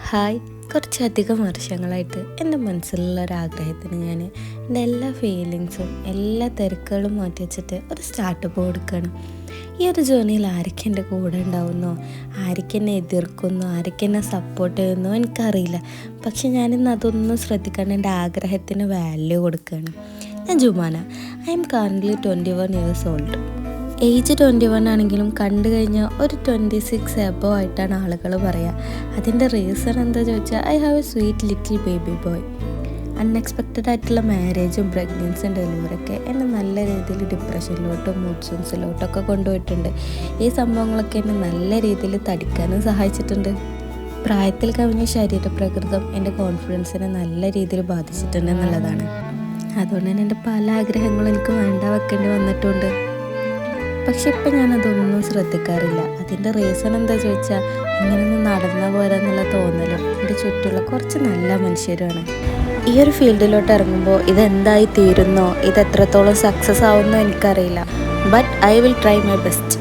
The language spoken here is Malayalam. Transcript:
ഹായ്, കുറച്ചധികം വർഷങ്ങളായിട്ട് എൻ്റെ മനസ്സിലുള്ള ഒരാഗ്രഹത്തിന് ഞാൻ എൻ്റെ എല്ലാ ഫീലിങ്സും എല്ലാ തിരക്കുകളും മാറ്റി വെച്ചിട്ട് ഒരു സ്റ്റാർട്ടപ്പ് കൊടുക്കുകയാണ്. ഈ ഒരു ജേർണിയിൽ ആരൊക്കെ എൻ്റെ കൂടെ ഉണ്ടാവുന്നോ, ആരൊക്കെ എന്നെ എതിർക്കുന്നോ, ആരൊക്കെ എന്നെ സപ്പോർട്ട് ചെയ്യുന്നോ എനിക്കറിയില്ല. പക്ഷെ ഞാനിന്ന് അതൊന്നും ശ്രദ്ധിക്കാണ്ട് എൻ്റെ ആഗ്രഹത്തിന് വാല്യൂ കൊടുക്കുകയാണ്. ഞാൻ Jumana. I M currently 21 years old. Age 21 ആണെങ്കിലും കണ്ടു കഴിഞ്ഞാൽ ഒരു 26 എബോ ആയിട്ടാണ് ആളുകൾ പറയുക. അതിൻ്റെ റീസൺ എന്താ ചോദിച്ചാൽ I have A sweet little baby boy. Unexpected ആയിട്ടുള്ള മാരേജും പ്രഗ്നൻസിയും ഡെലിവറിയൊക്കെ എന്നെ നല്ല രീതിയിൽ ഡിപ്രഷനിലോട്ടും മൂഡ് സ്വിങ്സിലോട്ടൊക്കെ കൊണ്ടുപോയിട്ടുണ്ട്. ഈ സംഭവങ്ങളൊക്കെ എന്നെ നല്ല രീതിയിൽ തടിക്കാനും സഹായിച്ചിട്ടുണ്ട്. പ്രായത്തിൽ കവിഞ്ഞ ശരീരപ്രകൃതം എൻ്റെ കോൺഫിഡൻസിനെ നല്ല രീതിയിൽ ബാധിച്ചിട്ടുണ്ട് എന്നുള്ളതാണ്. അതുകൊണ്ട് തന്നെ എൻ്റെ പല ആഗ്രഹങ്ങളും എനിക്ക് വേണ്ട വെക്കേണ്ടി വന്നിട്ടുണ്ട്. പക്ഷെ ഇപ്പം ഞാനതൊന്നും ശ്രദ്ധിക്കാറില്ല. അതിൻ്റെ റീസൺ എന്താ ചോദിച്ചാൽ ഇങ്ങനൊന്നും നടന്ന പോരെന്നുള്ള തോന്നലും എൻ്റെ ചുറ്റുള്ള കുറച്ച് നല്ല മനുഷ്യരുമാണ്. ഈ ഒരു ഫീൽഡിലോട്ട് ഇറങ്ങുമ്പോൾ ഇതെന്തായി തീരുന്നോ, ഇത് എത്രത്തോളം സക്സസ് ആവുന്നോ എനിക്കറിയില്ല. But I will try my best.